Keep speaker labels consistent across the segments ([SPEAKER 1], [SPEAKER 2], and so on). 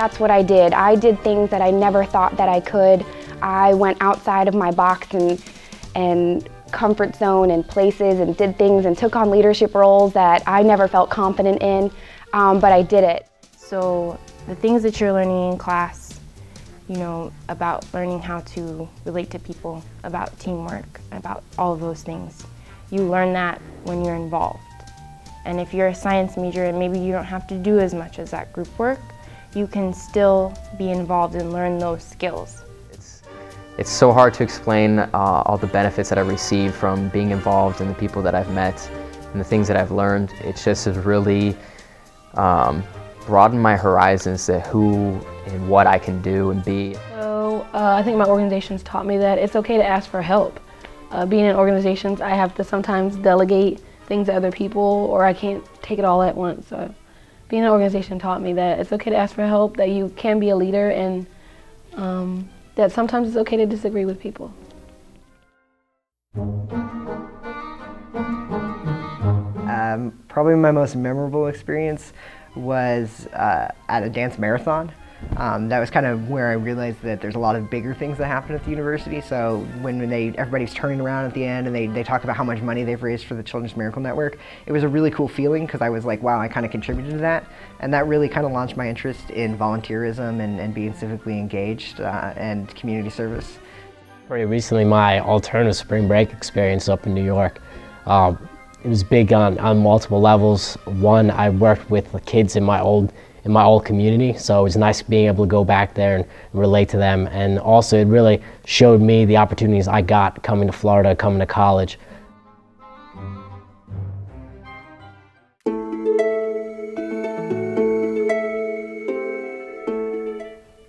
[SPEAKER 1] that's what I did. I did things that I never thought that I could. I went outside of my box and comfort zone and places and did things and took on leadership roles that I never felt confident in, but I did it.
[SPEAKER 2] So the things that you're learning in class, you know, about learning how to relate to people, about teamwork, about all of those things, you learn that when you're involved. And if you're a science major and maybe you don't have to do as much as that group work, you can still be involved and learn those skills.
[SPEAKER 3] It's so hard to explain all the benefits that I've received from being involved and the people that I've met and the things that I've learned. It just has really broadened my horizons to who and what I can do and be.
[SPEAKER 4] So I think my organizations taught me that it's okay to ask for help. Being in organizations, I have to sometimes delegate things to other people, or I can't take it all at once. So being in an organization taught me that it's okay to ask for help, that you can be a leader, and that sometimes it's okay to disagree with people.
[SPEAKER 5] Probably my most memorable experience was at a dance marathon. That was kind of where I realized that there's a lot of bigger things that happen at the university. So when everybody's turning around at the end and they talk about how much money they've raised for the Children's Miracle Network, it was a really cool feeling because I was like, wow, I kind of contributed to that. And that really kind of launched my interest in volunteerism and being civically engaged and community service.
[SPEAKER 6] Pretty recently, my alternative spring break experience up in New York. It was big on multiple levels. One, I worked with the kids in my old community, so it was nice being able to go back there and relate to them. And also it really showed me the opportunities I got coming to Florida, coming to college.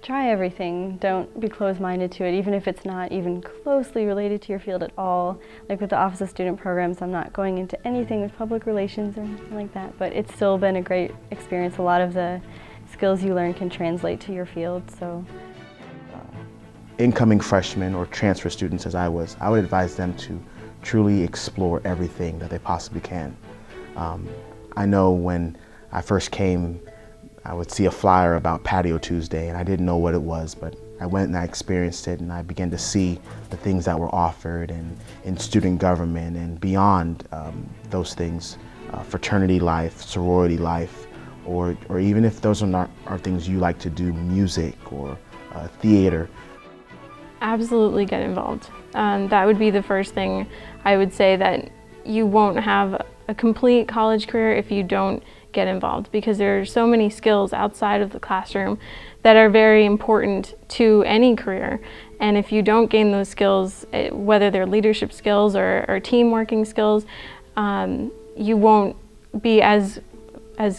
[SPEAKER 7] Try everything. Don't be closed-minded to it, even if it's not even closely related to your field at all. Like with the Office of Student Programs, I'm not going into anything with public relations or anything like that, but it's still been a great experience. A lot of the skills you learn can translate to your field, so.
[SPEAKER 8] Incoming freshmen or transfer students as I was, I would advise them to truly explore everything that they possibly can. I know when I first came, I would see a flyer about Patio Tuesday and I didn't know what it was, but I went and I experienced it and I began to see the things that were offered in student government and beyond those things, fraternity life, sorority life, or even if those are things you like to do, music or theater.
[SPEAKER 9] Absolutely get involved. That would be the first thing I would say, that you won't have a complete college career if you don't get involved, because there are so many skills outside of the classroom that are very important to any career. And if you don't gain those skills, whether they're leadership skills or team working skills, you won't be as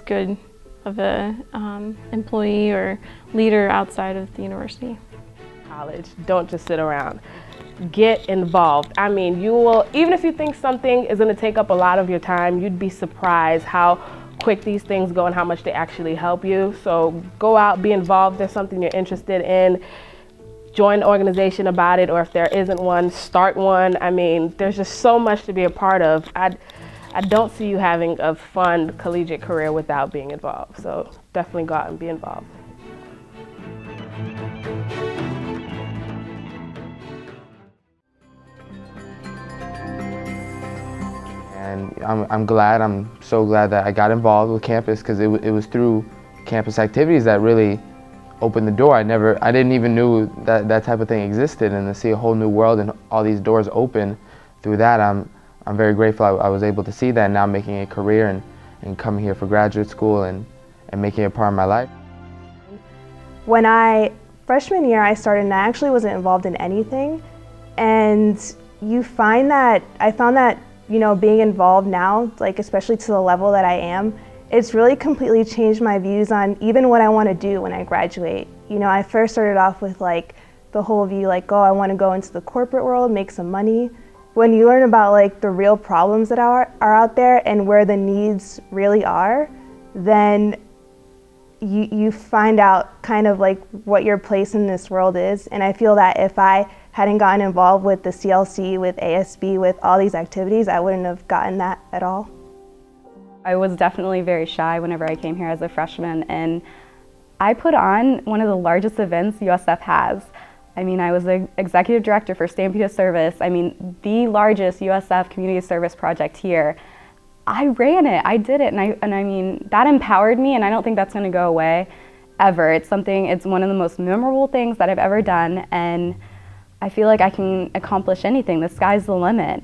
[SPEAKER 9] good of a employee or leader outside of the university.
[SPEAKER 10] College, don't just sit around. Get involved. I mean, you will, even if you think something is going to take up a lot of your time, you'd be surprised how quick these things go and how much they actually help you. So go out, be involved. If there's something you're interested in, join an organization about it, or if there isn't one, start one. I mean, there's just so much to be a part of. I don't see you having a fun collegiate career without being involved. So definitely go out and be involved.
[SPEAKER 11] And I'm so glad that I got involved with campus, because it was through campus activities that really opened the door. I didn't even knew that type of thing existed, and to see a whole new world and all these doors open through that, I'm very grateful I was able to see that, and now making a career and coming here for graduate school and making it a part of my life.
[SPEAKER 12] When freshman year I started and I actually wasn't involved in anything, and I found that you know, being involved now, like especially to the level that I am, it's really completely changed my views on even what I want to do when I graduate. You know, I first started off with like the whole view like, oh, I want to go into the corporate world, make some money. When you learn about like the real problems that are out there and where the needs really are, then you find out kind of like what your place in this world is. And I feel that if I hadn't gotten involved with the CLC, with ASB, with all these activities, I wouldn't have gotten that at all.
[SPEAKER 7] I was definitely very shy whenever I came here as a freshman, and
[SPEAKER 13] I put on one of the largest events USF has. I mean, I was the executive director for Stampede of Service. I mean, the largest USF community service project here. I ran it, I did it, and I mean, that empowered me, and I don't think that's gonna go away ever. It's one of the most memorable things that I've ever done, and I feel like I can accomplish anything. The sky's the limit.